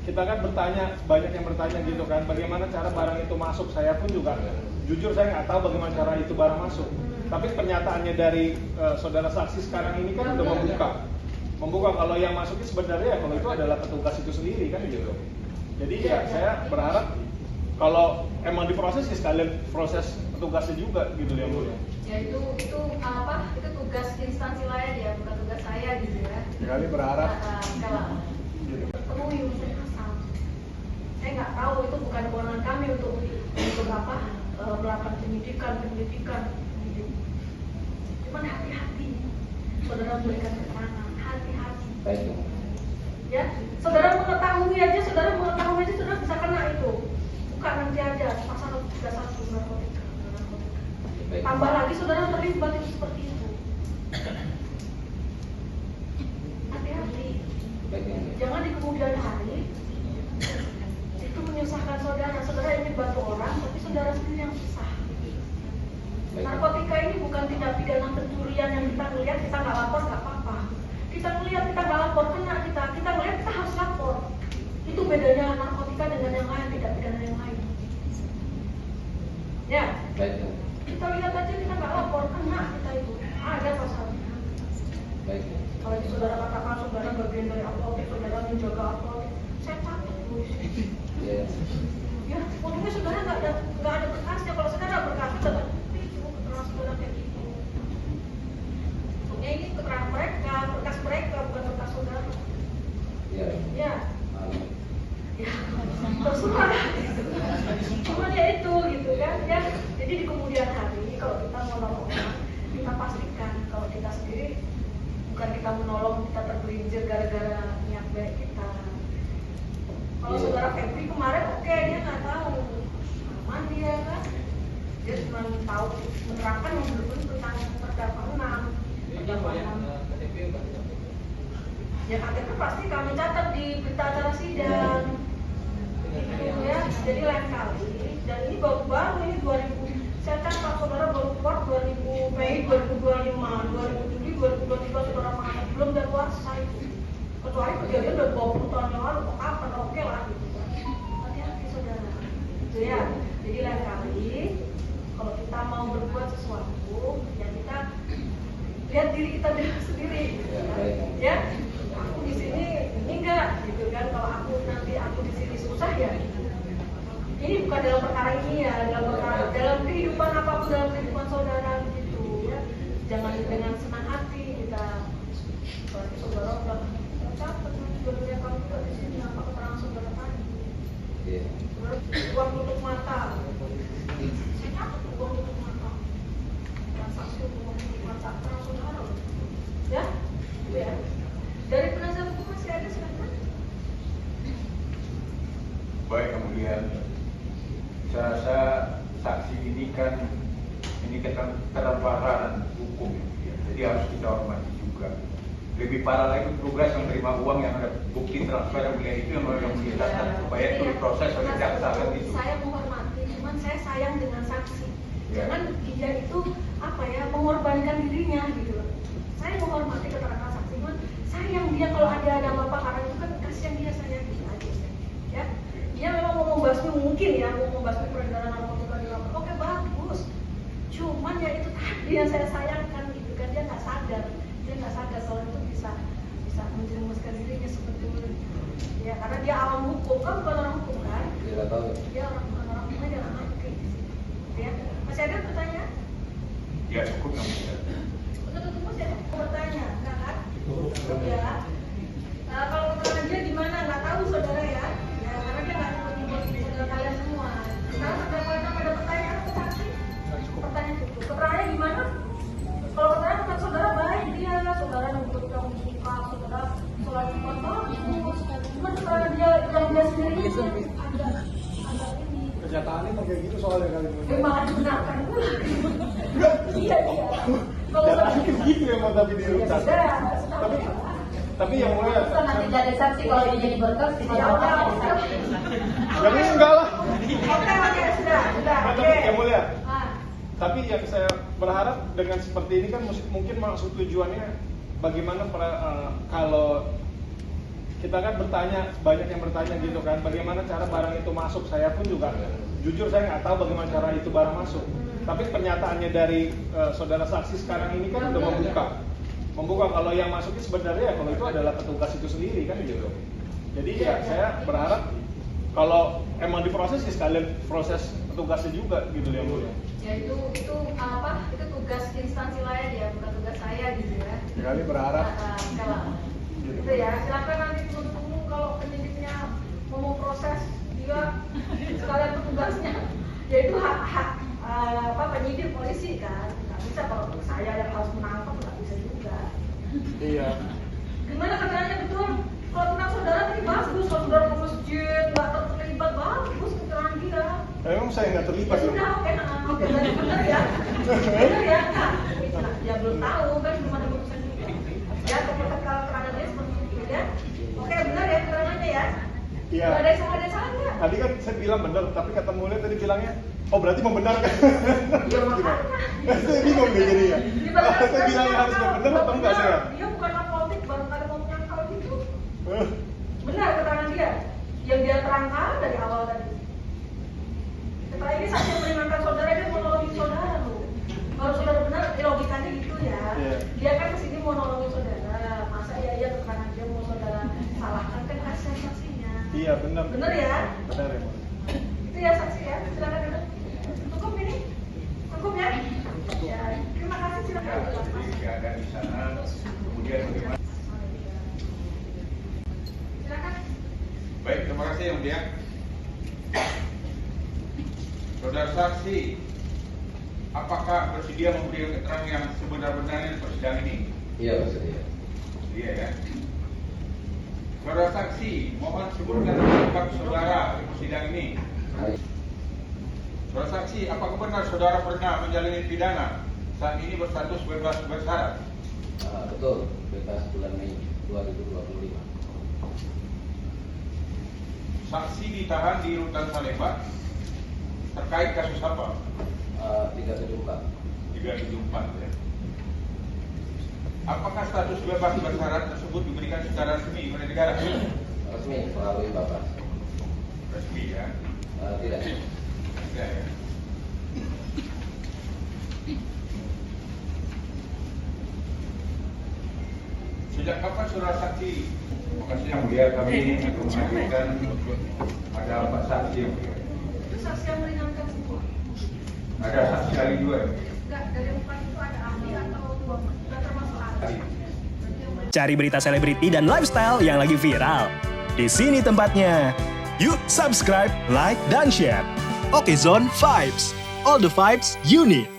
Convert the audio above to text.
kita kan bertanya, banyak yang bertanya gitu kan, bagaimana cara barang itu masuk. Saya pun juga jujur saya nggak tahu bagaimana cara itu barang masuk. Tapi pernyataannya dari saudara saksi sekarang ini kan udah membuka kalau yang masuknya sebenarnya kalau itu adalah petugas itu sendiri kan gitu. Jadi ya saya berharap kalau emang diproses ya sekalian proses petugasnya juga gitu ya Bu. Ya itu apa? Itu tugas instansi lain ya, bukan tugas saya gitu ya. Sekali berharap. Kalau penuhi unsur pasal. Saya nggak tahu itu bukan kewenangan kami untuk apa melakukan penyidikan. Cuman hati-hati, saudara memberikan keterangan, hati-hati. Baik. Ya, saudara mengetahui aja, saudara bisa kena itu. Bukan nanti aja pasal 31 narkotika. Tambah lagi saudara terlibat itu seperti itu. Hati-hati. Jangan di kemudian hari itu menyusahkan saudara. Saudara ingin bantu orang, tapi saudara sendiri yang susah. Narkotika ini bukan tindak pidana pencurian yang kita melihat kita nggak lapor nggak apa-apa. Kita melihat kita nggak lapor kena kita melihat kita harus lapor. Itu bedanya narkotika dengan yang lain, tindak pidana yang lain. Ya. Kita lihat aja kita nggak lapor kena kita itu ada pasalnya. Baik. Kalau di saudara katakan saudara bagian dari apotek, saudara menjaga apotek, saya takut tulis. Ya, untungnya saudara nggak ada berkasnya. Kalau saudara berkasnya saudara keterangan saudara kayak gitu. Untungnya ini keterangan mereka, berkas mereka bukan berkas saudara. Ya. Ya. Terserah. Cuma ya itu gitu kan ya. Jadi di kemudian hari kalau kita mau nolong orang, kita pastikan kalau kita sendiri bukan kita menolong kita tergelincir gara-gara niat baik kita. Kalau saudara Febri kemarin oke, dia nggak tahu aman dia kan, dia cuma tahu menerangkan yang benar-benar tentang terdakwa 6. Ya KTP pasti kami catat di berita acara sidang. Ya, jadi lain kali. Dan ini baru ini 2000. Saya kan Pak Saudara baru keluar 2000 Mei 2025, 2007, 2023 saudara mengatakan belum ada kuasa itu. Kecuali kejadian udah 20 tahun yang lalu, kok kapan? Oke lah gitu kan. Hati-hati saudara. Gitu ya. Jadi lain kali kalau kita mau berbuat sesuatu, ya kita lihat diri kita sendiri. Ya. Aku di sini ini enggak gitu kan, kalau aku di sini susah ya ini bukan dalam perkara ini ya, dalam kehidupan apapun, dalam kehidupan saudara gitu ya, jangan dengan senang hati kita berarti saudara udah catat sebenarnya kamu juga di sini apa keterangan saudara tadi uang tutup mata saya catat uang tutup mata transaksi uang tutup mata keterangan saudara ya ya. Dari penasihat hukum masih ada silakan. Baik, kemudian saya rasa saksi ini kan keterparan hukum ya. Jadi harus kita hormati juga. Lebih parah lagi tugas yang menerima uang yang ada bukti transfer yang melihat itu yang menjelaskan supaya itu diproses oleh jaksa kan itu. Saya menghormati, cuman saya sayang dengan saksi. Ya. Jangan dia itu mengorbankan dirinya gitu. Saya menghormati keterangan saksi, cuman sayang dia kalau ada apa karena itu kan kasihan dia saya gitu aja ya. Dia memang mau membasmi mungkin ya, mau membasmi peredaran narkotika di lapangan. Oke bagus. Cuman ya itu tadi yang saya sayangkan gitu kan, dia nggak sadar kalau itu bisa menjerumuskan dirinya seperti itu. Ya karena dia awam hukum kan, bukan orang hukum kan? Dia tahu. Dia orang hukum aja orang oke. Ya masih ada pertanyaan? Ya cukup yang mulia. Untuk masih ada pertanyaan, enggak kan? Ya. Kalau keterangan dia gimana? Nggak tahu saudara ya. Ya karena dia nggak nyebut saudara kalian semua. Sekarang ada pertanyaan atau saksi? Pertanyaan cukup. Keterangannya gimana? Kalau keterangan tentang saudara baik dia, saudara nyebut yang suka, saudara sholat Jumat bagus. Cuma keterangan dia yang dia sendiri ada ini. Kenyataannya emang kayak gitu soalnya kali ini. Malah dibenarkan pula. Iya. Kenyataannya kayak gitu emang tapi di rutan. Tapi yang mulia. Nanti jadi saksi kalau dia jadi berkas tidak jadi saksi. Yang enggak lah. Oke, sudah. Tapi yang mulia. Tapi yang saya berharap dengan seperti ini kan mungkin maksud tujuannya bagaimana kalau kita kan bertanya, banyak yang bertanya gitu kan, bagaimana cara barang itu masuk. Saya pun juga jujur saya nggak tahu bagaimana cara itu barang masuk. Tapi pernyataannya dari saudara saksi sekarang ini kan udah membuka kalau yang masuknya sebenarnya kalau itu adalah petugas itu sendiri kan gitu. Jadi ya saya berharap kalau emang diproses ya sekalian proses petugasnya juga gitu ya Bu. Ya itu apa? Itu tugas instansi lain ya, bukan tugas saya gitu ya. Kami berharap Kalau itu ya silakan nanti tunggu kalau penyidiknya mau proses dia sekalian petugasnya, yaitu hak penyidik polisi kan. Nggak bisa kalau saya yang harus menangkap nggak bisa juga. Iya. Gimana keterangannya betul? Kalau tentang saudara tadi bagus, kalau saudara ke masjid nggak terlibat bagus keterangan dia. Emang saya nggak terlibat Ya loh. sudah, oke, benar ya. Benar ya, nah, ya belum tahu kan belum ada putusan juga. Ya, kalau keterangan dia seperti itu ya. Oke, benar ya keterangannya ya. Iya. Nggak ada yang salah nggak? Tadi kan saya bilang benar, tapi kata Mulia tadi bilangnya, oh berarti membenarkan. Ya makanya. Saya bingung deh jadinya. Dia Saya bilangnya harus benar atau enggak saya? Dia bukan apolitik, baru ada mau menyangkal gitu. Benar keterangan dia. Yang dia terangkan dari awal tadi. Setelah ini saksi meringankan saudara, dia mau nolongin saudara loh. Kalau saudara benar, logikanya gitu ya. Iya. Dia kan kesini mau nolongin saudara. Masa iya keterangan dia mau saudara salahkan kan kasihan saksinya. Iya benar. Benar ya? Benar ya. Bu. Itu ya saksi ya. Silakan dulu. Cukup ini? Cukup ya? Ya. Terima kasih Ya, silakan. jadi ada di sana, kemudian bagaimana? Silakan. Baik, terima kasih Yang Mulia. Saudara saksi, apakah bersedia memberikan keterangan yang sebenar-benarnya di persidangan ini? Iya, bersedia. Iya ya. Saudara saksi, mohon sebutkan penyebab saudara di persidangan ini. Baik. Saudara saksi, apakah benar saudara pernah menjalani pidana saat ini berstatus bebas bersyarat? Betul, bebas bulan Mei 2025. Saksi ditahan di Rutan Salemba terkait kasus apa? 374. 374 ya. Apakah status bebas bersyarat tersebut diberikan secara resmi oleh negara? Resmi melalui Bapak. Resmi ya. Tidak. Ya, ya. Sejak kapan saudara saksi? Terima kasih Yang Mulia, kami mengajukan ada 4 saksi Yang Mulia. Itu saksi yang meringankan semua. Ada saksi kali juga Yang Mulia. Enggak, dari 4 itu ada ahli atau 2, enggak termasuk ahli. Cari berita selebriti dan lifestyle yang lagi viral. Di sini tempatnya. Yuk subscribe, like, dan share. Oke Zone Vibes. All the vibes you need.